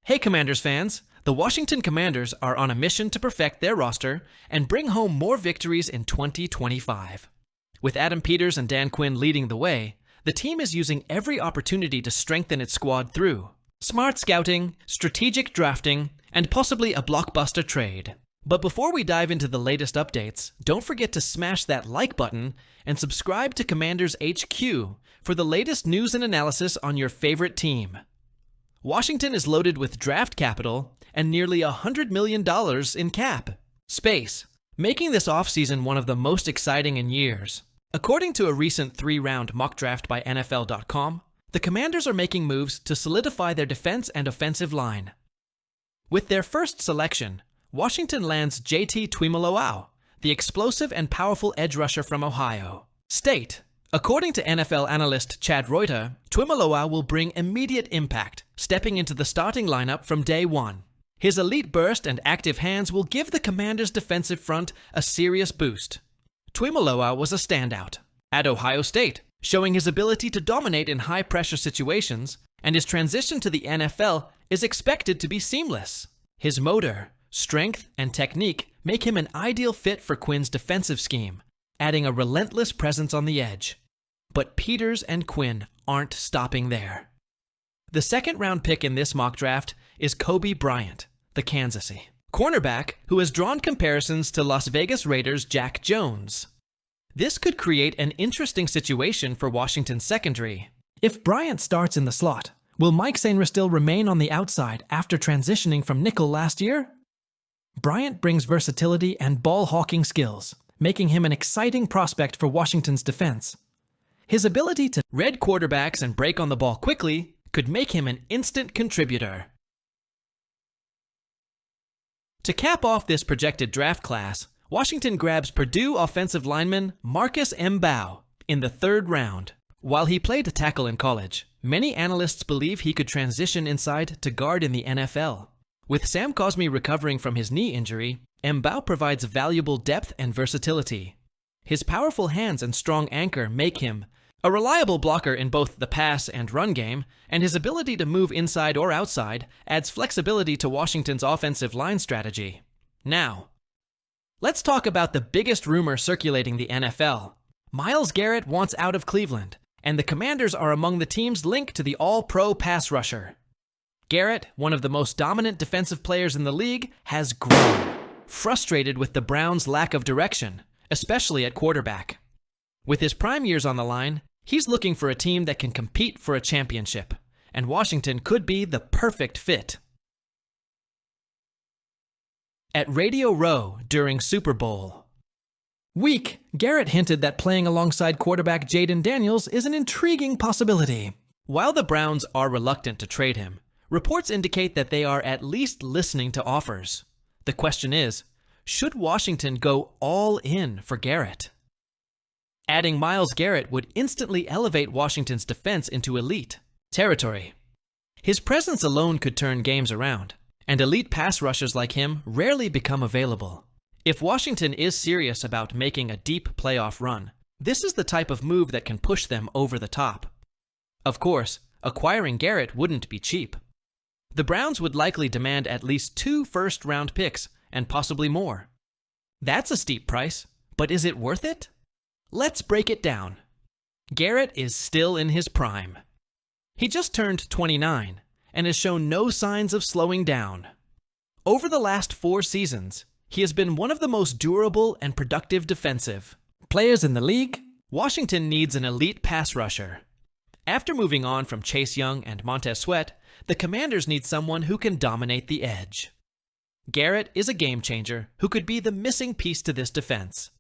Hey Commanders fans, the Washington Commanders are on a mission to perfect their roster and bring home more victories in 2025. With Adam Peters and Dan Quinn leading the way, the team is using every opportunity to strengthen its squad through smart scouting, strategic drafting, and possibly a blockbuster trade. But before we dive into the latest updates, don't forget to smash that like button and subscribe to Commanders HQ for the latest news and analysis on your favorite team. Washington is loaded with draft capital and nearly $100 million in cap space, making this offseason one of the most exciting in years. According to a recent 3-round mock draft by NFL.com, the Commanders are making moves to solidify their defense and offensive line. With their first selection, Washington lands JT Tuimoloau, the explosive and powerful edge rusher from Ohio State. According to NFL analyst Chad Reuter, Tuimoloau will bring immediate impact, stepping into the starting lineup from day one. His elite burst and active hands will give the Commanders' defensive front a serious boost. Tuimoloau was a standout at Ohio State, showing his ability to dominate in high-pressure situations, and his transition to the NFL is expected to be seamless. His motor, strength, and technique make him an ideal fit for Quinn's defensive scheme, adding a relentless presence on the edge. But Peters and Quinn aren't stopping there. The second-round pick in this mock draft is Coby Bryant, the Kansasy cornerback who has drawn comparisons to Las Vegas Raiders' Jack Jones. This could create an interesting situation for Washington's secondary. If Bryant starts in the slot, will Mike Sainristil remain on the outside after transitioning from nickel last year? Bryant brings versatility and ball-hawking skills, making him an exciting prospect for Washington's defense. His ability to read quarterbacks and break on the ball quickly could make him an instant contributor. To cap off this projected draft class, Washington grabs Purdue offensive lineman Marcus Mbow in the 3rd round. While he played tackle in college, many analysts believe he could transition inside to guard in the NFL. With Sam Cosmi recovering from his knee injury, Mbow provides valuable depth and versatility. His powerful hands and strong anchor make him a reliable blocker in both the pass and run game, and his ability to move inside or outside adds flexibility to Washington's offensive line strategy. Now, let's talk about the biggest rumor circulating the NFL. Myles Garrett wants out of Cleveland, and the Commanders are among the teams linked to the all-pro pass rusher. Garrett, one of the most dominant defensive players in the league, has grown, frustrated with the Browns' lack of direction, especially at quarterback. With his prime years on the line, he's looking for a team that can compete for a championship, and Washington could be the perfect fit. At Radio Row during Super Bowl week, Garrett hinted that playing alongside quarterback Jayden Daniels is an intriguing possibility. While the Browns are reluctant to trade him, reports indicate that they are at least listening to offers. The question is, should Washington go all in for Garrett? Adding Myles Garrett would instantly elevate Washington's defense into elite territory. His presence alone could turn games around, and elite pass rushers like him rarely become available. If Washington is serious about making a deep playoff run, this is the type of move that can push them over the top. Of course, acquiring Garrett wouldn't be cheap. The Browns would likely demand at least 2 first-round picks and possibly more. That's a steep price, but is it worth it? Let's break it down. Garrett is still in his prime. He just turned 29 and has shown no signs of slowing down. Over the last 4 seasons, he has been one of the most durable and productive defensive players in the league. Washington needs an elite pass rusher. After moving on from Chase Young and Montez Sweat, the Commanders need someone who can dominate the edge. Garrett is a game changer who could be the missing piece to this defense.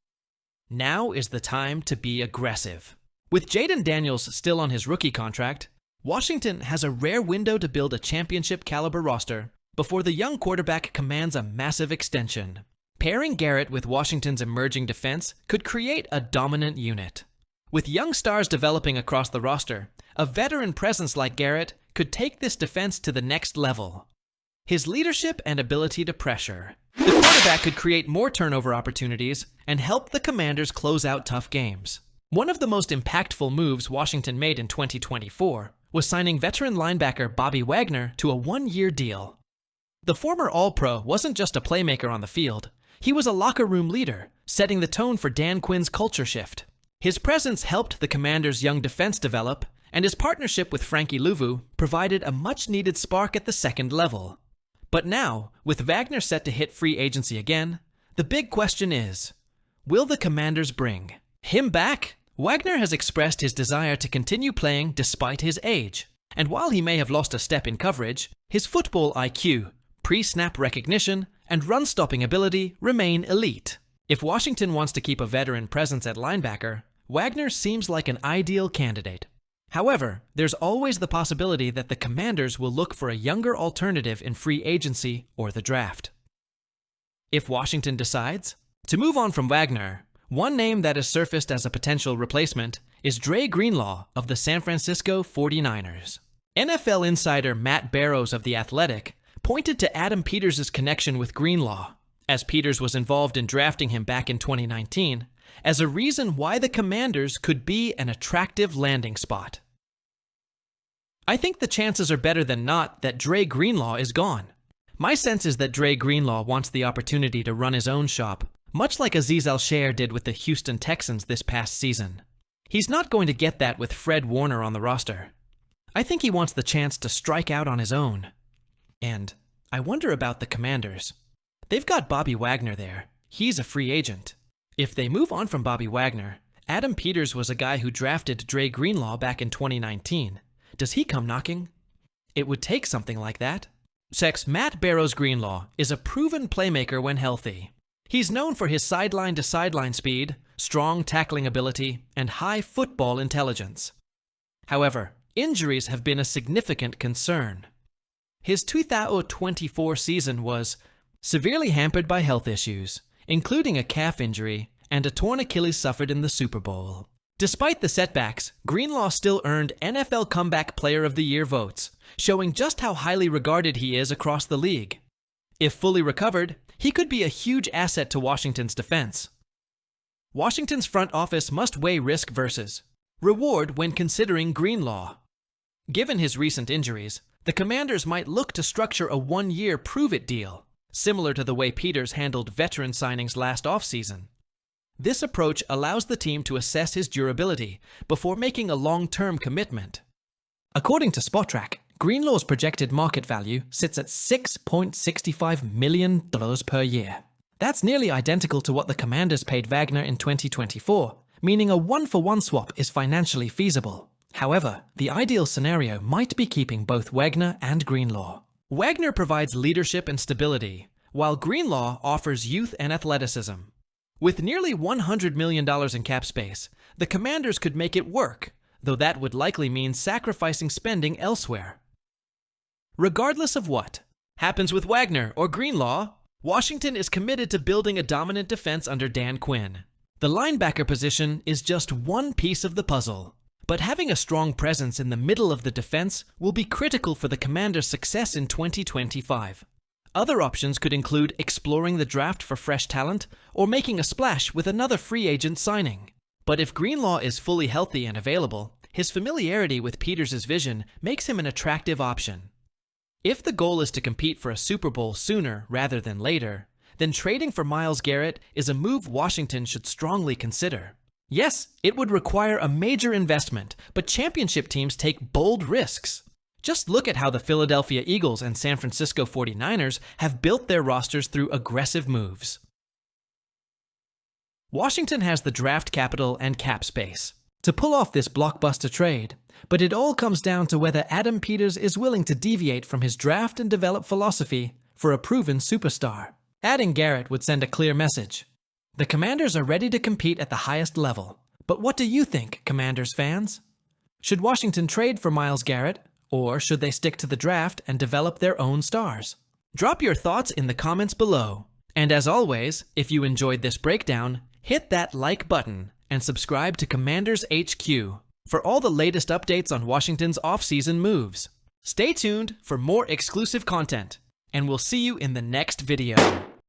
Now is the time to be aggressive. With Jayden Daniels still on his rookie contract, Washington has a rare window to build a championship-caliber roster before the young quarterback commands a massive extension. Pairing Garrett with Washington's emerging defense could create a dominant unit. With young stars developing across the roster, a veteran presence like Garrett could take this defense to the next level. His leadership and ability to pressure the quarterback could create more turnover opportunities and help the Commanders close out tough games. One of the most impactful moves Washington made in 2024 was signing veteran linebacker Bobby Wagner to a 1-year deal. The former All-Pro wasn't just a playmaker on the field. He was a locker room leader, setting the tone for Dan Quinn's culture shift. His presence helped the Commanders' young defense develop, and his partnership with Frankie Louvu provided a much-needed spark at the second level. But now, with Wagner set to hit free agency again, the big question is, will the Commanders bring him back? Wagner has expressed his desire to continue playing despite his age, and while he may have lost a step in coverage, his football IQ, pre-snap recognition, and run-stopping ability remain elite. If Washington wants to keep a veteran presence at linebacker, Wagner seems like an ideal candidate. However, there's always the possibility that the Commanders will look for a younger alternative in free agency or the draft. If Washington decides to move on from Wagner, one name that has surfaced as a potential replacement is Dre Greenlaw of the San Francisco 49ers. NFL insider Matt Barrows of The Athletic pointed to Adam Peters' connection with Greenlaw, as Peters was involved in drafting him back in 2019, as a reason why the Commanders could be an attractive landing spot. I think the chances are better than not that Dre Greenlaw is gone. My sense is that Dre Greenlaw wants the opportunity to run his own shop, much like Azeez Al-Shaair did with the Houston Texans this past season. He's not going to get that with Fred Warner on the roster. I think he wants the chance to strike out on his own. And I wonder about the Commanders. They've got Bobby Wagner there. He's a free agent. If they move on from Bobby Wagner, Adam Peters was a guy who drafted Dre Greenlaw back in 2019. Does he come knocking? It would take something like that. Matt Barrows Greenlaw is a proven playmaker when healthy. He's known for his sideline-to-sideline speed, strong tackling ability, and high football intelligence. However, injuries have been a significant concern. His 2024 season was severely hampered by health issues, including a calf injury and a torn Achilles suffered in the Super Bowl. Despite the setbacks, Greenlaw still earned NFL Comeback Player of the Year votes, showing just how highly regarded he is across the league. If fully recovered, he could be a huge asset to Washington's defense. Washington's front office must weigh risk versus reward when considering Greenlaw. Given his recent injuries, the Commanders might look to structure a one-year prove-it deal, similar to the way Peters handled veteran signings last offseason. This approach allows the team to assess his durability before making a long-term commitment. According to Spotrac, Greenlaw's projected market value sits at $6.65 million per year. That's nearly identical to what the Commanders paid Wagner in 2024, meaning a one-for-one swap is financially feasible. However, the ideal scenario might be keeping both Wagner and Greenlaw. Wagner provides leadership and stability, while Greenlaw offers youth and athleticism. With nearly $100 million in cap space, the Commanders could make it work, though that would likely mean sacrificing spending elsewhere. Regardless of what happens with Wagner or Greenlaw, Washington is committed to building a dominant defense under Dan Quinn. The linebacker position is just one piece of the puzzle, but having a strong presence in the middle of the defense will be critical for the Commanders' success in 2025. Other options could include exploring the draft for fresh talent or making a splash with another free agent signing. But if Greenlaw is fully healthy and available, his familiarity with Peters' vision makes him an attractive option. If the goal is to compete for a Super Bowl sooner rather than later, then trading for Myles Garrett is a move Washington should strongly consider. Yes, it would require a major investment, but championship teams take bold risks. Just look at how the Philadelphia Eagles and San Francisco 49ers have built their rosters through aggressive moves. Washington has the draft capital and cap space to pull off this blockbuster trade, but it all comes down to whether Adam Peters is willing to deviate from his draft and develop philosophy for a proven superstar. Adding Garrett would send a clear message. The Commanders are ready to compete at the highest level. But what do you think, Commanders fans? Should Washington trade for Myles Garrett, or should they stick to the draft and develop their own stars? Drop your thoughts in the comments below. And as always, if you enjoyed this breakdown, hit that like button and subscribe to Commanders HQ for all the latest updates on Washington's offseason moves. Stay tuned for more exclusive content, and we'll see you in the next video.